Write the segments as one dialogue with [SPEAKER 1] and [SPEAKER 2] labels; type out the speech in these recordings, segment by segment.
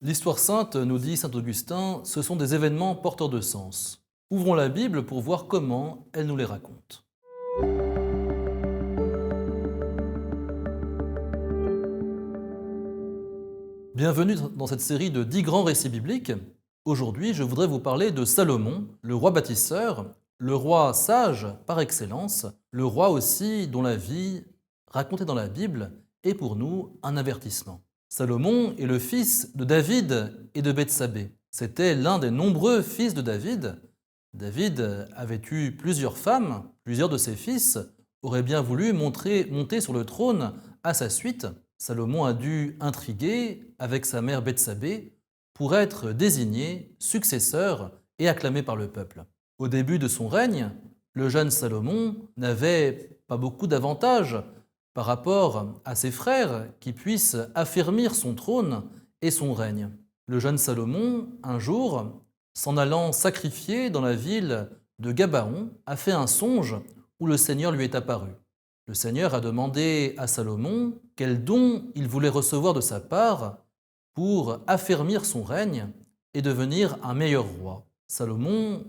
[SPEAKER 1] L'histoire sainte, nous dit saint Augustin, ce sont des événements porteurs de sens. Ouvrons la Bible pour voir comment elle nous les raconte. Bienvenue dans cette série de 10 grands récits bibliques. Aujourd'hui, je voudrais vous parler de Salomon, le roi bâtisseur, le roi sage par excellence, le roi aussi dont la vie, racontée dans la Bible, est pour nous un avertissement. Salomon est le fils de David et de Bethsabée. C'était l'un des nombreux fils de David. David avait eu plusieurs femmes, plusieurs de ses fils auraient bien voulu monter sur le trône à sa suite. Salomon a dû intriguer avec sa mère Bethsabée pour être désigné successeur et acclamé par le peuple. Au début de son règne, le jeune Salomon n'avait pas beaucoup d'avantages par rapport à ses frères qui puissent affermir son trône et son règne. Le jeune Salomon, un jour, s'en allant sacrifier dans la ville de Gabaon, a fait un songe où le Seigneur lui est apparu. Le Seigneur a demandé à Salomon quel don il voulait recevoir de sa part pour affermir son règne et devenir un meilleur roi. Salomon,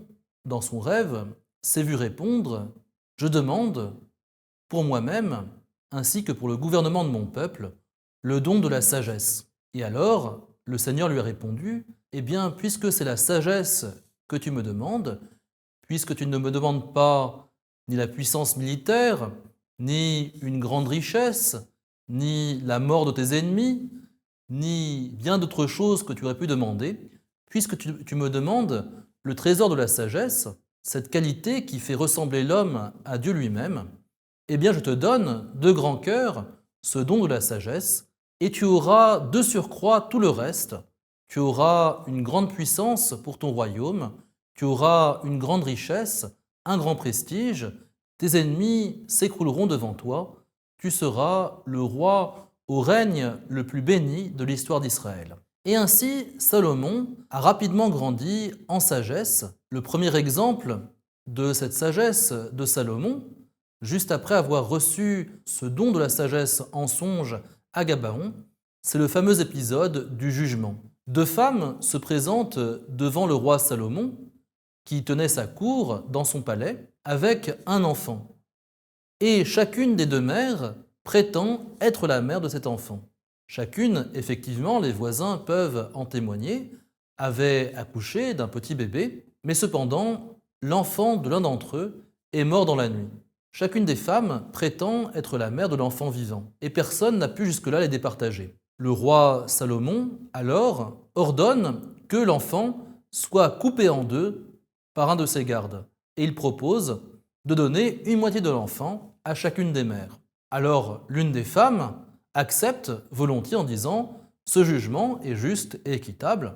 [SPEAKER 1] dans son rêve, s'est vu répondre « Je demande, pour moi-même, ainsi que pour le gouvernement de mon peuple, le don de la sagesse. » Et alors, le Seigneur lui a répondu « Eh bien, puisque c'est la sagesse que tu me demandes, puisque tu ne me demandes pas ni la puissance militaire, ni une grande richesse, ni la mort de tes ennemis, ni bien d'autres choses que tu aurais pu demander, puisque tu me demandes le trésor de la sagesse, cette qualité qui fait ressembler l'homme à Dieu lui-même, eh bien je te donne de grand cœur ce don de la sagesse, et tu auras de surcroît tout le reste. Tu auras une grande puissance pour ton royaume, tu auras une grande richesse, un grand prestige, tes ennemis s'écrouleront devant toi, tu seras le roi au règne le plus béni de l'histoire d'Israël. Et ainsi, Salomon a rapidement grandi en sagesse. Le premier exemple de cette sagesse de Salomon, juste après avoir reçu ce don de la sagesse en songe à Gabaon, c'est le fameux épisode du jugement. Deux femmes se présentent devant le roi Salomon, qui tenait sa cour dans son palais, avec un enfant. Et chacune des deux mères prétend être la mère de cet enfant. Chacune, effectivement, les voisins peuvent en témoigner, avait accouché d'un petit bébé, mais cependant, l'enfant de l'un d'entre eux est mort dans la nuit. Chacune des femmes prétend être la mère de l'enfant vivant, et personne n'a pu jusque-là les départager. Le roi Salomon, alors, ordonne que l'enfant soit coupé en deux par un de ses gardes, et il propose de donner une moitié de l'enfant à chacune des mères. Alors, l'une des femmes accepte volontiers en disant « ce jugement est juste et équitable »,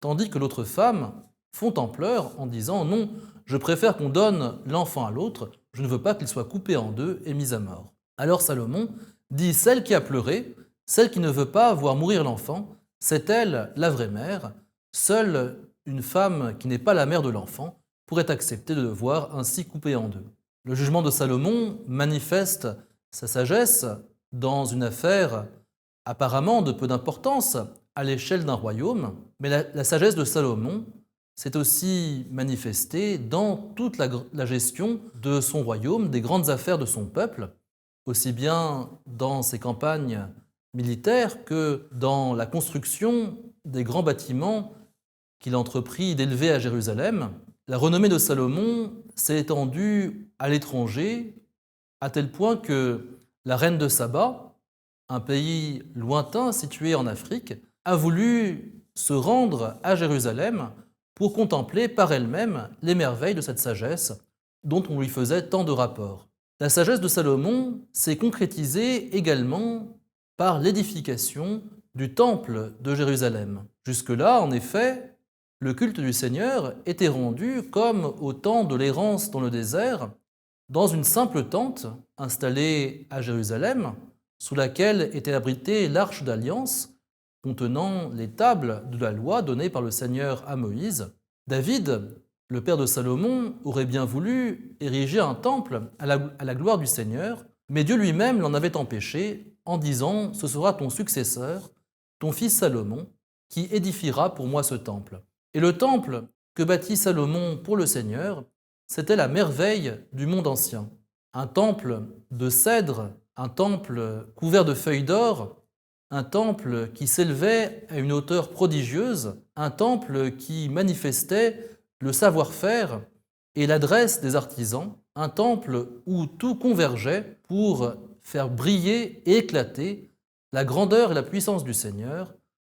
[SPEAKER 1] tandis que l'autre femme fond en pleurs en disant « non, je préfère qu'on donne l'enfant à l'autre, je ne veux pas qu'il soit coupé en deux et mis à mort. » Alors Salomon dit « celle qui a pleuré, celle qui ne veut pas voir mourir l'enfant, c'est elle la vraie mère. Seule une femme qui n'est pas la mère de l'enfant pourrait accepter de le voir ainsi coupé en deux. » Le jugement de Salomon manifeste sa sagesse dans une affaire apparemment de peu d'importance à l'échelle d'un royaume, mais la sagesse de Salomon s'est aussi manifestée dans toute la gestion de son royaume, des grandes affaires de son peuple, aussi bien dans ses campagnes militaires que dans la construction des grands bâtiments qu'il entreprit d'élever à Jérusalem. La renommée de Salomon s'est étendue à l'étranger, à tel point que la reine de Saba, un pays lointain situé en Afrique, a voulu se rendre à Jérusalem pour contempler par elle-même les merveilles de cette sagesse dont on lui faisait tant de rapports. La sagesse de Salomon s'est concrétisée également par l'édification du temple de Jérusalem. Jusque-là, en effet, le culte du Seigneur était rendu comme au temps de l'errance dans le désert, dans une simple tente installée à Jérusalem, sous laquelle était abritée l'arche d'alliance contenant les tables de la loi données par le Seigneur à Moïse. David, le père de Salomon, aurait bien voulu ériger un temple à la gloire du Seigneur, mais Dieu lui-même l'en avait empêché en disant « Ce sera ton successeur, ton fils Salomon, qui édifiera pour moi ce temple. Et le temple que bâtit Salomon pour le Seigneur, c'était la merveille du monde ancien. Un temple de cèdre, un temple couvert de feuilles d'or, un temple qui s'élevait à une hauteur prodigieuse, un temple qui manifestait le savoir-faire et l'adresse des artisans, un temple où tout convergeait pour faire briller et éclater la grandeur et la puissance du Seigneur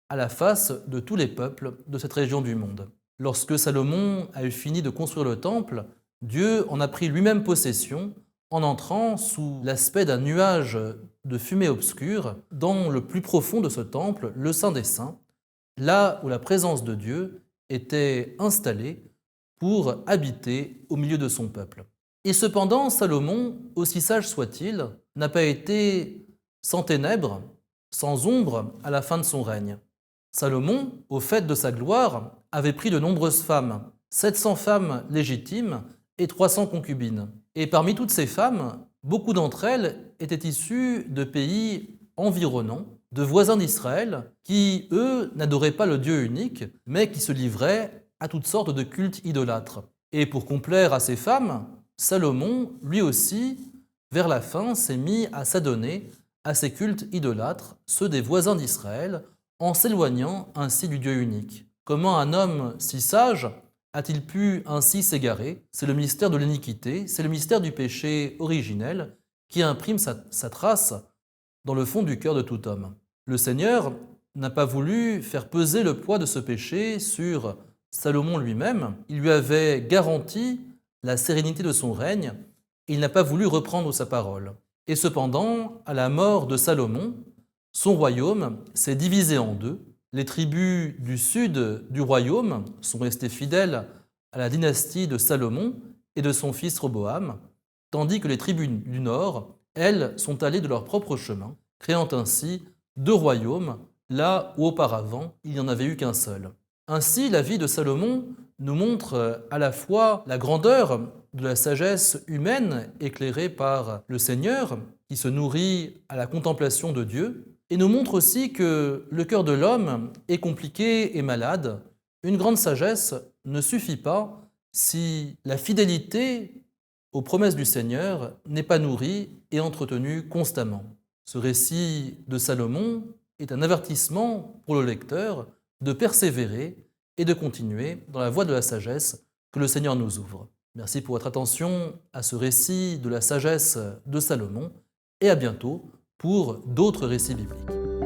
[SPEAKER 1] à la face de tous les peuples de cette région du monde. Lorsque Salomon a eu fini de construire le temple, Dieu en a pris lui-même possession en entrant sous l'aspect d'un nuage de fumée obscure dans le plus profond de ce temple, le Saint des Saints, là où la présence de Dieu était installée pour habiter au milieu de son peuple. Et cependant, Salomon, aussi sage soit-il, n'a pas été sans ténèbres, sans ombre à la fin de son règne. Salomon, au faîte de sa gloire, avait pris de nombreuses femmes, 700 femmes légitimes et 300 concubines. Et parmi toutes ces femmes, beaucoup d'entre elles étaient issues de pays environnants, de voisins d'Israël, qui, eux, n'adoraient pas le Dieu unique, mais qui se livraient à toutes sortes de cultes idolâtres. Et pour complaire à ces femmes, Salomon, lui aussi, vers la fin, s'est mis à s'adonner à ces cultes idolâtres, ceux des voisins d'Israël, en s'éloignant ainsi du Dieu unique. Comment un homme si sage a-t-il pu ainsi s'égarer? C'est le mystère de l'iniquité, c'est le mystère du péché originel qui imprime sa trace dans le fond du cœur de tout homme. Le Seigneur n'a pas voulu faire peser le poids de ce péché sur Salomon lui-même. Il lui avait garanti la sérénité de son règne et il n'a pas voulu reprendre sa parole. Et cependant, à la mort de Salomon, son royaume s'est divisé en deux. Les tribus du sud du royaume sont restées fidèles à la dynastie de Salomon et de son fils Roboam, tandis que les tribus du nord, elles, sont allées de leur propre chemin, créant ainsi deux royaumes, là où auparavant il n'y en avait eu qu'un seul. Ainsi, la vie de Salomon nous montre à la fois la grandeur de la sagesse humaine éclairée par le Seigneur, qui se nourrit à la contemplation de Dieu, et nous montre aussi que le cœur de l'homme est compliqué et malade. Une grande sagesse ne suffit pas si la fidélité aux promesses du Seigneur n'est pas nourrie et entretenue constamment. Ce récit de Salomon est un avertissement pour le lecteur de persévérer et de continuer dans la voie de la sagesse que le Seigneur nous ouvre. Merci pour votre attention à ce récit de la sagesse de Salomon et à bientôt pour d'autres récits bibliques.